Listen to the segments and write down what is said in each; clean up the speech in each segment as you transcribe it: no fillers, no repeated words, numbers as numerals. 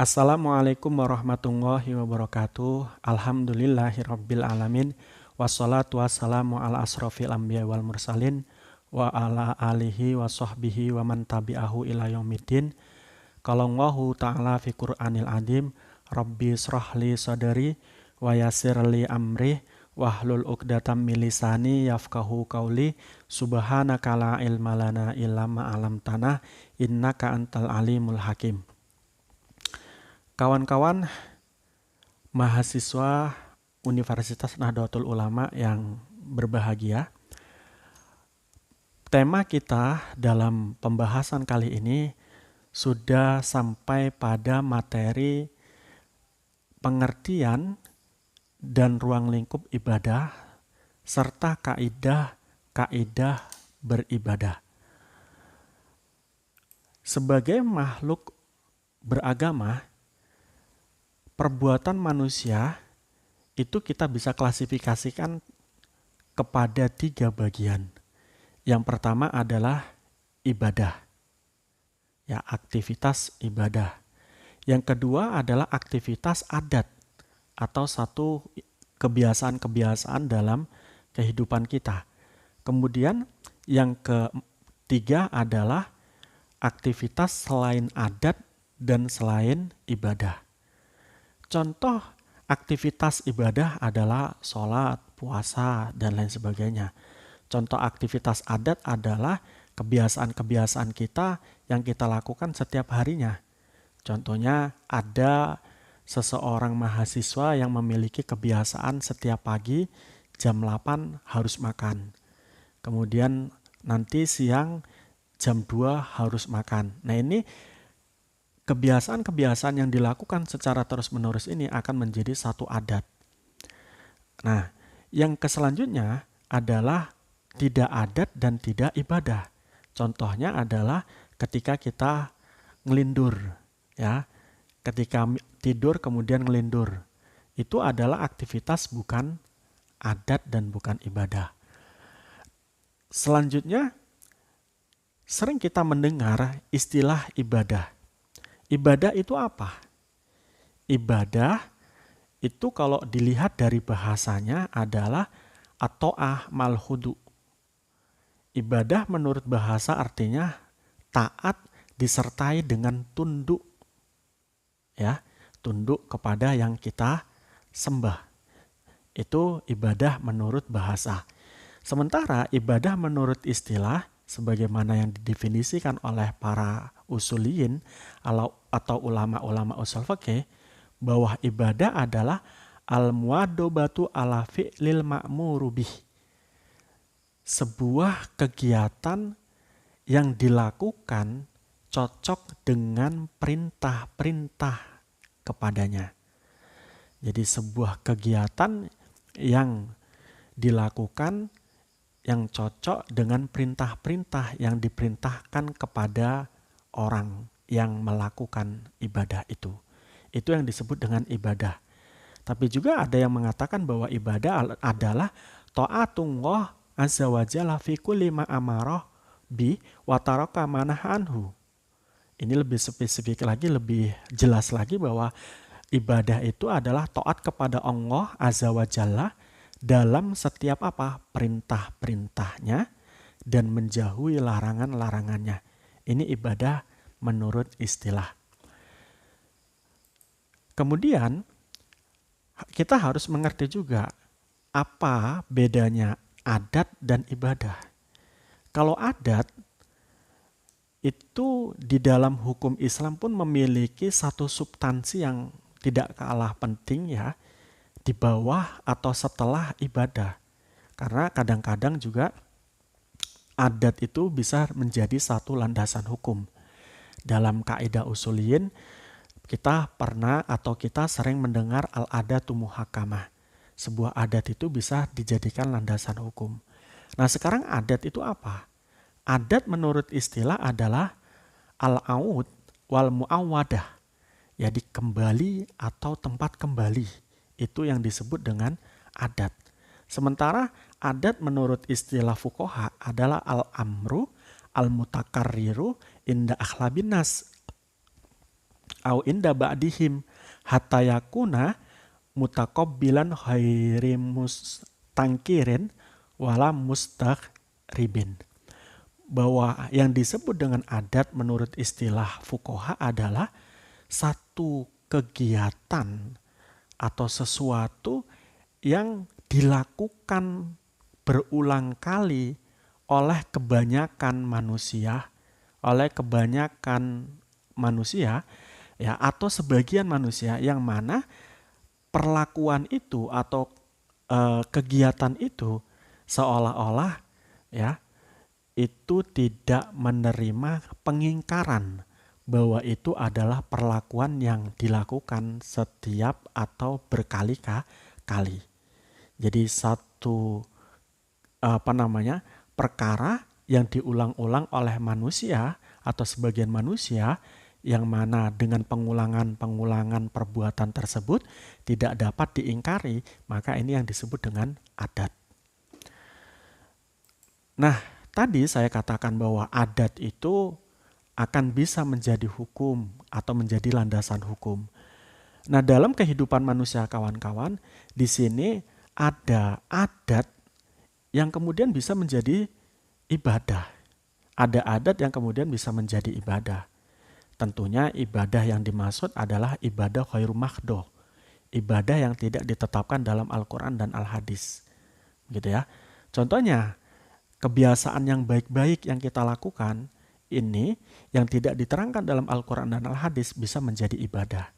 Assalamualaikum warahmatullahi wabarakatuh. Alhamdulillahirabbil alamin. Wassalatu wassalamu ala asrofil anbiya wal mursalin wa ala alihi wa sahbihi wa man tabi'ahu ila yaumiddin. Qala Allahu ta'ala fi Qur'anil Azim, Rabbi shrahli sadri wa yassirli amri wahlul 'uqdatam min lisani yafqahu qawli. Subhanaka la ilma lana illa ma 'allamtana innaka antal alimul hakim. Kawan-kawan mahasiswa Universitas Nahdlatul Ulama yang berbahagia, tema kita dalam pembahasan kali ini sudah sampai pada materi pengertian dan ruang lingkup ibadah serta kaidah beribadah. Sebagai makhluk beragama, perbuatan manusia itu kita bisa klasifikasikan kepada 3 bagian. Yang pertama adalah ibadah, ya, aktivitas ibadah. Yang kedua adalah aktivitas adat atau satu kebiasaan-kebiasaan dalam kehidupan kita. Kemudian yang ketiga adalah aktivitas selain adat dan selain ibadah. Contoh aktivitas ibadah adalah sholat, puasa, dan lain sebagainya. Contoh aktivitas adat adalah kebiasaan-kebiasaan kita yang kita lakukan setiap harinya. Contohnya ada seseorang mahasiswa yang memiliki kebiasaan setiap pagi jam 8 harus makan. Kemudian nanti siang jam 2 harus makan. Nah, ini kebiasaan-kebiasaan yang dilakukan secara terus-menerus ini akan menjadi satu adat. Nah, yang selanjutnya adalah tidak adat dan tidak ibadah. Contohnya adalah ketika kita ngelindur, ya. Ketika tidur kemudian ngelindur. Itu adalah aktivitas bukan adat dan bukan ibadah. Selanjutnya, sering kita mendengar istilah ibadah. Ibadah itu apa? Ibadah itu kalau dilihat dari bahasanya adalah at-ta'ah mal khudu. Ibadah menurut bahasa artinya taat disertai dengan tunduk. Ya, tunduk kepada yang kita sembah. Itu ibadah menurut bahasa. Sementara ibadah menurut istilah sebagaimana yang didefinisikan oleh para usuliyin atau ulama-ulama usul fikih, bahwa ibadah adalah al-muwadobatu ala fi'lil ma'muru bih. Sebuah kegiatan yang dilakukan cocok dengan perintah-perintah kepadanya. Jadi sebuah kegiatan yang dilakukan yang cocok dengan perintah-perintah yang diperintahkan kepada orang yang melakukan ibadah itu. Itu yang disebut dengan ibadah. Tapi juga ada yang mengatakan bahwa ibadah adalah ta'atullah azza wa jalla fi kulli ma amarah bi wa taraka ma nahanhu. Ini lebih spesifik lagi, lebih jelas lagi bahwa ibadah itu adalah taat kepada Allah azza wa jalla dalam setiap perintah-perintahnya dan menjauhi larangan-larangannya. Ini ibadah menurut istilah. Kemudian kita harus mengerti juga apa bedanya adat dan ibadah. Kalau adat itu di dalam hukum Islam pun memiliki satu substansi yang tidak kalah penting, ya, di bawah atau setelah ibadah. Karena kadang-kadang juga adat itu bisa menjadi satu landasan hukum. Dalam kaidah usuliyin, kita pernah atau kita sering mendengar al-adatu muhakamah. Sebuah adat itu bisa dijadikan landasan hukum. Nah, sekarang adat itu apa? Adat menurut istilah adalah al-aud wal mu'awadah. Jadi kembali atau tempat kembali. Itu yang disebut dengan adat. Sementara adat menurut istilah fuqaha adalah al-amru al-mutakarriru inda akhlabin nas. au inda ba'dihim hatta yakuna mutaqabbilan ghairi mustangkirin wala mustakhribin. Bahwa yang disebut dengan adat menurut istilah fuqaha adalah satu kegiatan atau sesuatu yang dilakukan berulang kali oleh kebanyakan manusia ya, atau sebagian manusia, yang mana perlakuan itu atau kegiatan itu seolah-olah ya itu tidak menerima pengingkaran bahwa itu adalah perlakuan yang dilakukan setiap atau berkali-kali. Jadi satu perkara yang diulang-ulang oleh manusia atau sebagian manusia, yang mana dengan pengulangan perbuatan tersebut tidak dapat diingkari, maka ini yang disebut dengan adat. Nah, tadi saya katakan bahwa adat itu akan bisa menjadi hukum atau menjadi landasan hukum. Nah, dalam kehidupan manusia kawan-kawan, di sini ada adat yang kemudian bisa menjadi ibadah. Ada adat yang kemudian bisa menjadi ibadah. Tentunya ibadah yang dimaksud adalah ibadah khairu mahdho. Ibadah yang tidak ditetapkan dalam Al-Quran dan Al-Hadis. Gitu ya. Contohnya, kebiasaan yang baik-baik yang kita lakukan ini yang tidak diterangkan dalam Al-Quran dan Al-Hadis bisa menjadi ibadah.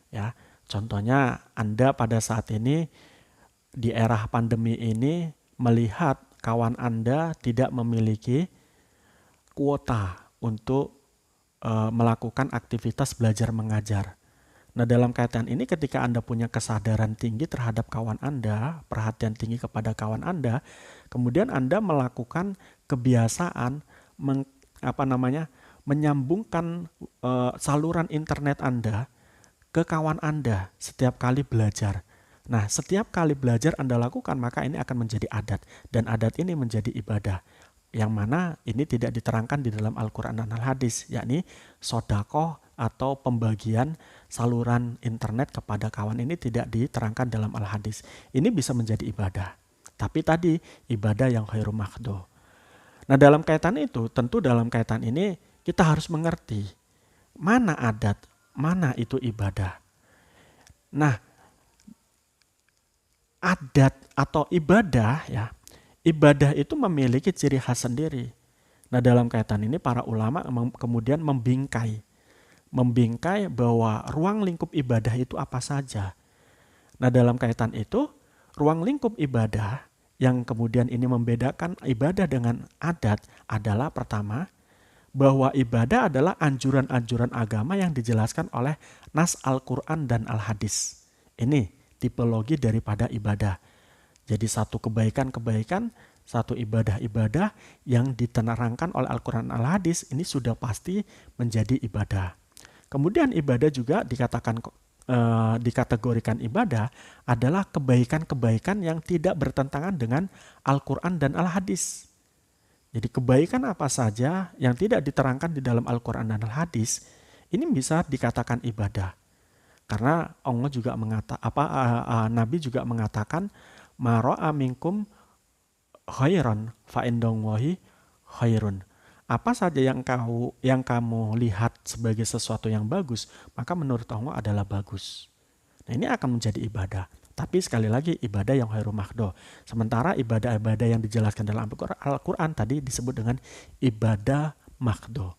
Ya, contohnya Anda pada saat ini di era pandemi ini melihat kawan Anda tidak memiliki kuota untuk melakukan aktivitas belajar mengajar. Nah, dalam kaitan ini ketika Anda punya kesadaran tinggi terhadap kawan Anda, perhatian tinggi kepada kawan Anda, kemudian Anda melakukan kebiasaan menyambungkan saluran internet Anda ke kawan Anda setiap kali belajar. Nah, setiap kali belajar Anda lakukan, maka ini akan menjadi adat. Dan adat ini menjadi ibadah. Yang mana ini tidak diterangkan di dalam Al-Quran dan Al-Hadis, yakni sodakoh atau pembagian saluran internet kepada kawan ini tidak diterangkan dalam Al-Hadis. Ini bisa menjadi ibadah. Tapi tadi ibadah yang khairu mahdho. Nah, dalam kaitan itu, tentu dalam kaitan ini kita harus mengerti mana adat, mana itu ibadah. Nah, adat atau ibadah ya, ibadah itu memiliki ciri khas sendiri. Nah, dalam kaitan ini para ulama kemudian membingkai bahwa ruang lingkup ibadah itu apa saja. Nah, dalam kaitan itu, ruang lingkup ibadah yang kemudian ini membedakan ibadah dengan adat adalah pertama, bahwa ibadah adalah anjuran-anjuran agama yang dijelaskan oleh nas Al-Quran dan Al-Hadis. Ini tipologi daripada ibadah. Jadi satu kebaikan-kebaikan, satu ibadah-ibadah yang diterangkan oleh Al-Quran dan Al-Hadis, ini sudah pasti menjadi ibadah. Kemudian ibadah juga dikategorikan ibadah adalah kebaikan-kebaikan yang tidak bertentangan dengan Al-Quran dan Al-Hadis. Jadi kebaikan apa saja yang tidak diterangkan di dalam Al-Quran dan Al-Hadis, ini bisa dikatakan ibadah. Karena Allah juga Nabi juga mengatakan, ma ra'a minkum khairan fa indallahi khairun. Apa saja yang kamu lihat sebagai sesuatu yang bagus, maka menurut Allah adalah bagus. Nah, ini akan menjadi ibadah. Tapi sekali lagi ibadah yang khairu mahdho. Sementara ibadah-ibadah yang dijelaskan dalam Al-Quran tadi disebut dengan ibadah mahdho.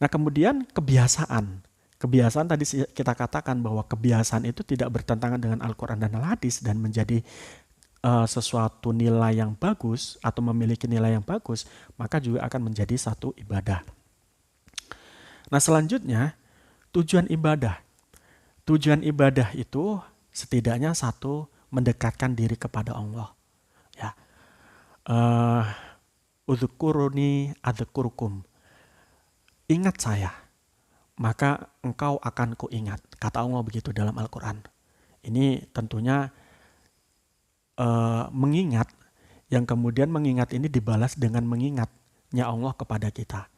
Nah, kemudian kebiasaan. Kebiasaan tadi kita katakan bahwa kebiasaan itu tidak bertentangan dengan Al-Quran dan Al-Hadis dan menjadi sesuatu nilai yang bagus atau memiliki nilai yang bagus, maka juga akan menjadi satu ibadah. Nah, selanjutnya tujuan ibadah. Tujuan ibadah itu setidaknya satu, mendekatkan diri kepada Allah. Ya, udzukuruni adzkurkum. Ingat saya, maka engkau akan kuingat. Kata Allah begitu dalam Al-Quran. Ini tentunya mengingat, yang kemudian mengingat ini dibalas dengan mengingatnya Allah kepada kita.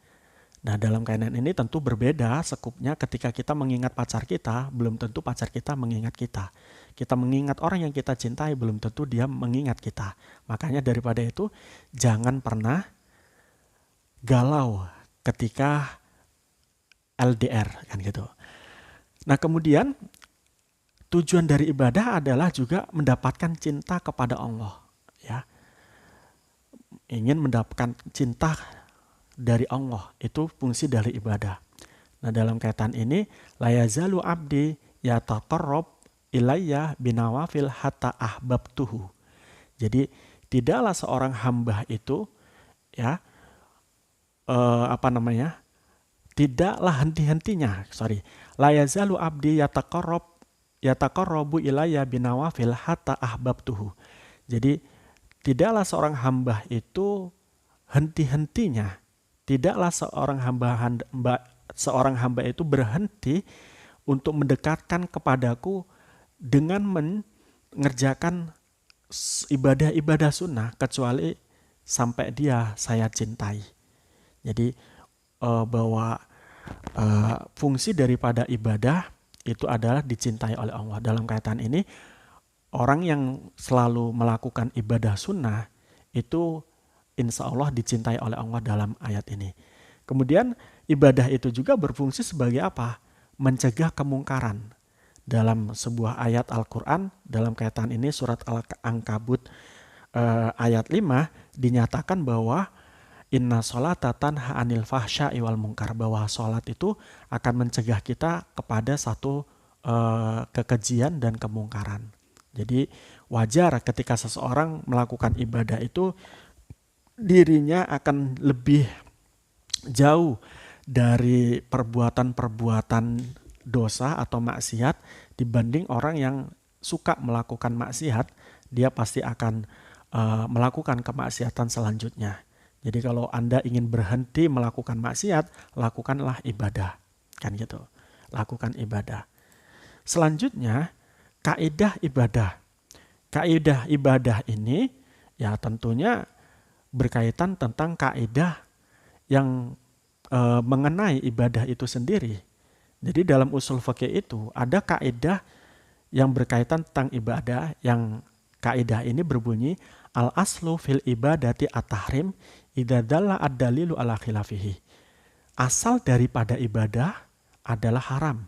Nah, dalam kaitan ini tentu berbeda sekupnya ketika kita mengingat pacar kita, belum tentu pacar kita mengingat kita. Kita mengingat orang yang kita cintai, belum tentu dia mengingat kita. Makanya daripada itu, jangan pernah galau ketika LDR, kan gitu. Nah, kemudian tujuan dari ibadah adalah juga mendapatkan cinta kepada Allah, ya. Ingin mendapatkan cinta dari Allah, itu fungsi dari ibadah. Nah, dalam kaitan ini, la yazalu abdi yataqarrab ilayya binawafil hatta ahbabtuhu. Jadi tidaklah seorang hamba itu, ya, tidaklah henti-hentinya, la yazalu abdi yataqarrabu ilayya binawafil hatta ahbabtuhu. Jadi tidaklah seorang hamba itu henti-hentinya, tidaklah seorang hamba itu berhenti untuk mendekatkan kepadaku dengan mengerjakan ibadah-ibadah sunnah kecuali sampai dia saya cintai. Jadi bahwa fungsi daripada ibadah itu adalah dicintai oleh Allah. Dalam kaitan ini, orang yang selalu melakukan ibadah sunnah itu insya Allah dicintai oleh Allah dalam ayat ini. Kemudian ibadah itu juga berfungsi sebagai apa? Mencegah kemungkaran. Dalam sebuah ayat Al-Quran, dalam kaitan ini surat Al-Ankabut ayat 5 dinyatakan bahwa inna sholata tanha anil fahsya'i wal munkar, bahwa sholat itu akan mencegah kita kepada satu kekejian dan kemungkaran. Jadi wajar ketika seseorang melakukan ibadah itu dirinya akan lebih jauh dari perbuatan-perbuatan dosa atau maksiat dibanding orang yang suka melakukan maksiat, dia pasti akan melakukan kemaksiatan selanjutnya. Jadi kalau Anda ingin berhenti melakukan maksiat, lakukanlah ibadah. Kan gitu. Lakukan ibadah. Selanjutnya, kaidah ibadah. Kaidah ibadah ini ya tentunya berkaitan tentang kaidah yang mengenai ibadah itu sendiri. Jadi dalam usul fikih itu ada kaidah yang berkaitan tentang ibadah, yang kaidah ini berbunyi al-aslu fil ibadati at-tahrim idza dalla ad-dalilu ala khilafihi. Asal daripada ibadah adalah haram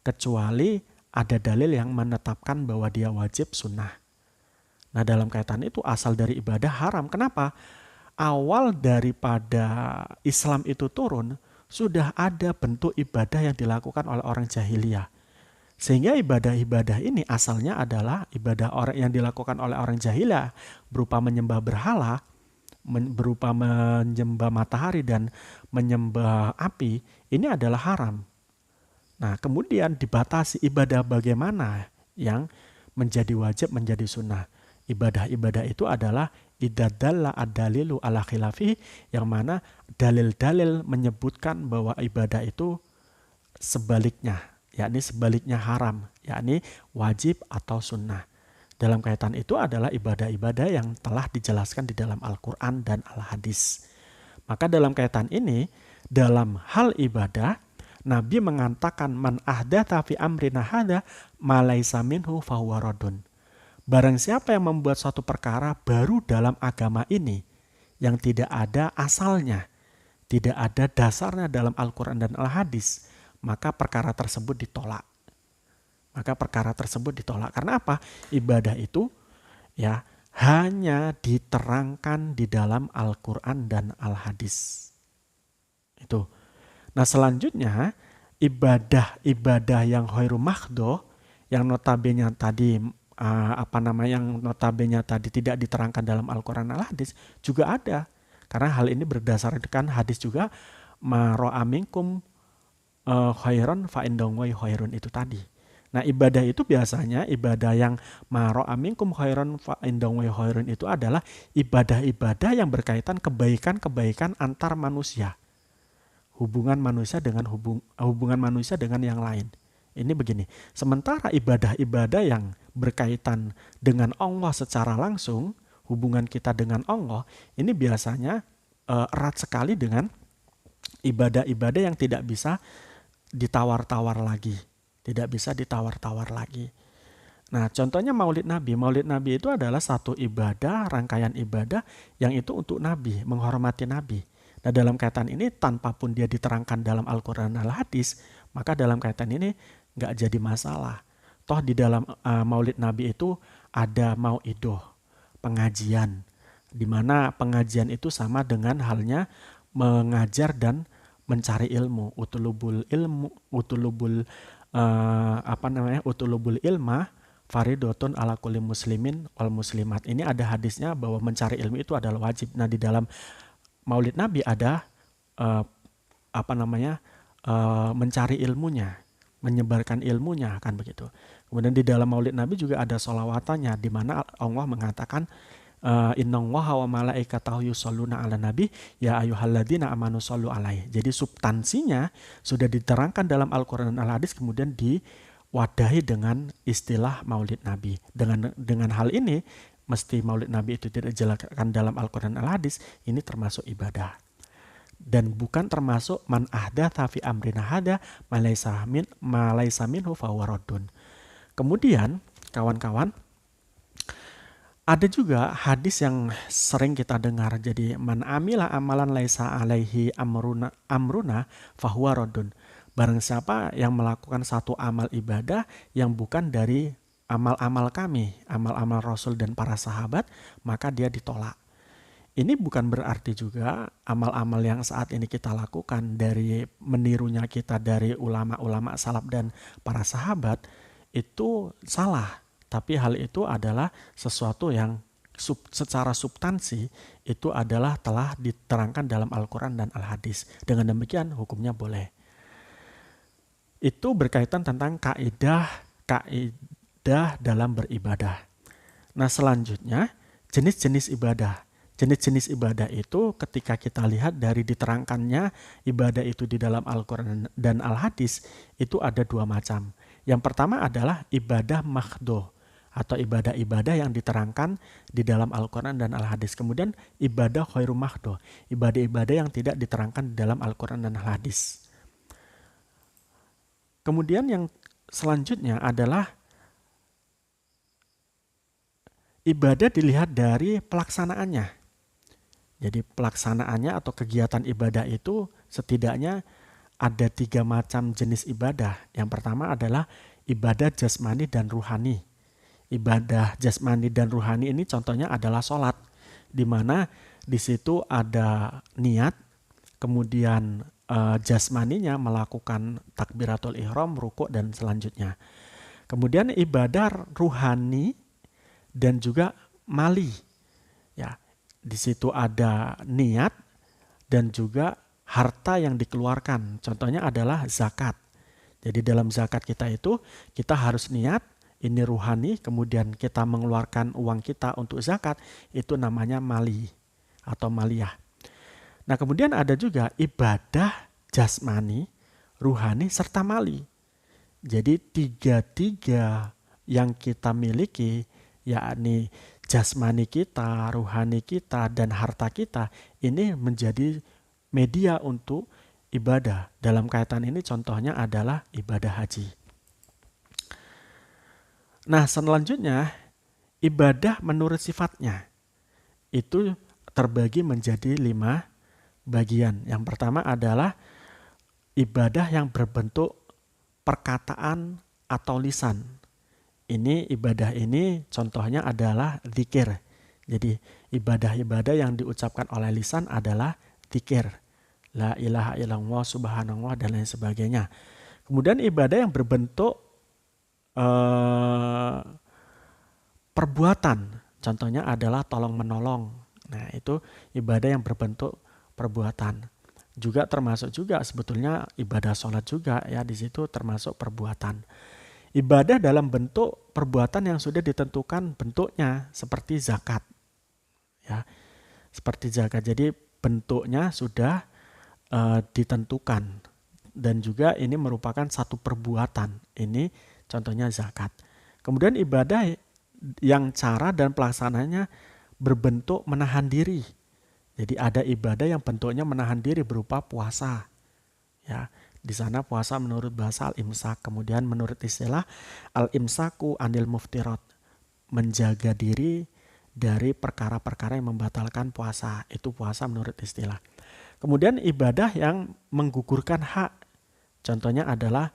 kecuali ada dalil yang menetapkan bahwa dia wajib sunnah. Nah, dalam kaitan itu asal dari ibadah haram. Kenapa? Awal daripada Islam itu turun, sudah ada bentuk ibadah yang dilakukan oleh orang jahiliyah. Sehingga ibadah-ibadah ini asalnya adalah ibadah orang yang dilakukan oleh orang jahiliyah berupa menyembah berhala, berupa menyembah matahari dan menyembah api, ini adalah haram. Nah, kemudian dibatasi ibadah bagaimana yang menjadi wajib, menjadi sunnah. Ibadah-ibadah itu adalah idadalla ad-dalilu ala khilafi, yang mana dalil-dalil menyebutkan bahwa ibadah itu sebaliknya, yakni sebaliknya haram, yakni wajib atau sunnah. Dalam kaitan itu adalah ibadah-ibadah yang telah dijelaskan di dalam Al-Quran dan Al-Hadis. Maka dalam kaitan ini, dalam hal ibadah, Nabi mengatakan man ahdatha fi amrina hadza ma laisa minhu fahuwa raddun. Barang siapa yang membuat suatu perkara baru dalam agama ini yang tidak ada asalnya, tidak ada dasarnya dalam Al-Quran dan Al-Hadis, maka perkara tersebut ditolak. Karena apa? Ibadah itu ya hanya diterangkan di dalam Al-Quran dan Al-Hadis. Itu. Nah, selanjutnya ibadah yang khairu mahdho, yang notabene tadi tidak diterangkan dalam Al-Quran dan Al-Hadis juga ada. Karena hal ini berdasarkan hadis juga, ma ra'a minkum khairan fa indallahi khairun, itu tadi. Nah, ibadah itu biasanya ibadah yang ma ra'a minkum khairan fa indallahi khairun itu adalah ibadah-ibadah yang berkaitan kebaikan-kebaikan antar manusia. Hubungan manusia dengan yang lain. Ini begini, sementara ibadah-ibadah yang berkaitan dengan Allah secara langsung, hubungan kita dengan Allah, ini biasanya erat sekali dengan ibadah-ibadah yang tidak bisa ditawar-tawar lagi. Tidak bisa ditawar-tawar lagi. Nah, contohnya Maulid Nabi. Maulid Nabi itu adalah satu ibadah, rangkaian ibadah yang itu untuk Nabi, menghormati Nabi. Nah, dalam kaitan ini tanpa pun dia diterangkan dalam Al-Quran dan Al-Hadis, maka dalam kaitan ini nggak jadi masalah. Toh di dalam Maulid Nabi itu ada mau'idoh, pengajian, di mana pengajian itu sama dengan halnya mengajar dan mencari ilmu, utulubul ilmah faridotun ala kulli muslimin wal muslimat. Ini ada hadisnya bahwa mencari ilmu itu adalah wajib. Nah, di dalam Maulid Nabi ada mencari ilmunya, menyebarkan ilmunya, kan begitu. Kemudian di dalam Maulid Nabi juga ada sholawatannya, di mana Allah mengatakan innallaha wa malaikatahu yusholluna ala nabi ya ayyuhalladzina amanu shollu alaihi. Jadi substansinya sudah diterangkan dalam Al-Qur'an dan Al-Hadis, kemudian diwadahi dengan istilah Maulid Nabi. Dengan hal ini mesti Maulid Nabi itu tidak dijelaskan dalam Al-Qur'an dan Al-Hadis, ini termasuk ibadah. Dan bukan termasuk man ahdatsa fi amrina hada malaysa minhu fahuwa raddun. Kemudian kawan-kawan, ada juga hadis yang sering kita dengar. Jadi man amila amalan laisa alaihi amruna fahuwa raddun. Barang siapa yang melakukan satu amal ibadah yang bukan dari amal-amal kami, amal-amal Rasul dan para sahabat, maka dia ditolak. Ini bukan berarti juga amal-amal yang saat ini kita lakukan dari menirunya kita dari ulama-ulama salaf dan para sahabat itu salah. Tapi hal itu adalah sesuatu yang secara substansi itu adalah telah diterangkan dalam Al-Quran dan Al-Hadis. Dengan demikian hukumnya boleh. Itu berkaitan tentang kaidah dalam beribadah. Nah, selanjutnya jenis-jenis ibadah. Jenis-jenis ibadah itu ketika kita lihat dari diterangkannya ibadah itu di dalam Al-Quran dan Al-Hadis itu ada dua macam. Yang pertama adalah ibadah mahdhah atau ibadah-ibadah yang diterangkan di dalam Al-Quran dan Al-Hadis. Kemudian ibadah khairu mahdhah, ibadah-ibadah yang tidak diterangkan di dalam Al-Quran dan Al-Hadis. Kemudian yang selanjutnya adalah ibadah dilihat dari pelaksanaannya. Jadi pelaksanaannya atau kegiatan ibadah itu setidaknya ada 3 macam jenis ibadah. Yang pertama adalah ibadah jasmani dan ruhani. Ibadah jasmani dan ruhani ini contohnya adalah sholat, di mana di situ ada niat, kemudian jasmaninya melakukan takbiratul ihram, rukuk dan selanjutnya. Kemudian ibadah ruhani dan juga mali, ya, di situ ada niat dan juga harta yang dikeluarkan. Contohnya adalah zakat. Jadi dalam zakat kita itu kita harus niat, ini ruhani, kemudian kita mengeluarkan uang kita untuk zakat, itu namanya mali atau maliyah. Nah, kemudian ada juga ibadah jasmani, ruhani, serta mali. Jadi tiga yang kita miliki, yakni jasmani kita, ruhani kita, dan harta kita, ini menjadi media untuk ibadah. Dalam kaitan ini contohnya adalah ibadah haji. Nah, selanjutnya ibadah menurut sifatnya itu terbagi menjadi 5 bagian. Yang pertama adalah ibadah yang berbentuk perkataan atau lisan. Ini ibadah ini contohnya adalah zikir. Jadi ibadah-ibadah yang diucapkan oleh lisan adalah zikir. La ilaha illallah, subhanallah, dan lain sebagainya. Kemudian ibadah yang berbentuk perbuatan, contohnya adalah tolong menolong. Nah, itu ibadah yang berbentuk perbuatan. Juga termasuk juga sebetulnya ibadah sholat juga, ya, di situ termasuk perbuatan. Ibadah dalam bentuk perbuatan yang sudah ditentukan bentuknya, seperti zakat, ya, seperti zakat. Jadi bentuknya sudah ditentukan dan juga ini merupakan satu perbuatan. Ini contohnya zakat. Kemudian ibadah yang cara dan pelaksananya berbentuk menahan diri. Jadi ada ibadah yang bentuknya menahan diri berupa puasa. Ya, di sana puasa menurut bahasa al-imsak. Kemudian menurut istilah al-imsaku anil muftirat, menjaga diri dari perkara-perkara yang membatalkan puasa. Itu puasa menurut istilah. Kemudian ibadah yang menggugurkan hak. Contohnya adalah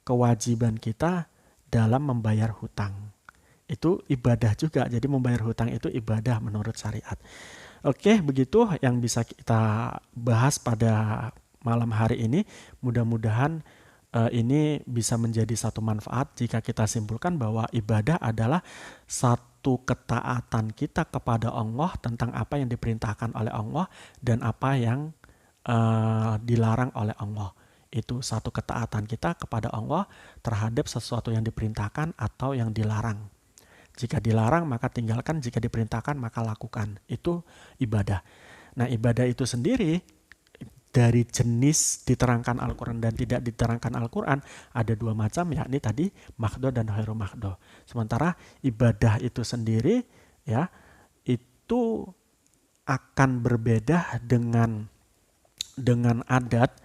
kewajiban kita dalam membayar hutang. Itu ibadah juga. Jadi membayar hutang itu ibadah menurut syariat. Oke, begitu yang bisa kita bahas pada malam hari ini. Mudah-mudahan ini bisa menjadi satu manfaat jika kita simpulkan bahwa ibadah adalah satu ketaatan kita kepada Allah tentang apa yang diperintahkan oleh Allah dan apa yang dilarang oleh Allah. Itu satu ketaatan kita kepada Allah terhadap sesuatu yang diperintahkan atau yang dilarang. Jika dilarang maka tinggalkan, jika diperintahkan maka lakukan. Itu ibadah. Nah, ibadah itu sendiri dari jenis diterangkan Al-Quran dan tidak diterangkan Al-Quran ada dua macam, yakni tadi makhdo dan khairu makhdo. Sementara ibadah itu sendiri ya itu akan berbeda dengan adat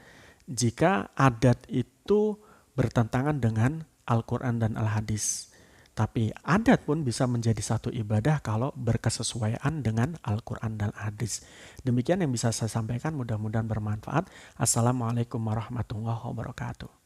jika adat itu bertentangan dengan Al-Quran dan Al-Hadis. Tapi adat pun bisa menjadi satu ibadah kalau berkesesuaian dengan Al-Quran dan Hadis. Demikian yang bisa saya sampaikan, mudah-mudahan bermanfaat. Assalamualaikum warahmatullahi wabarakatuh.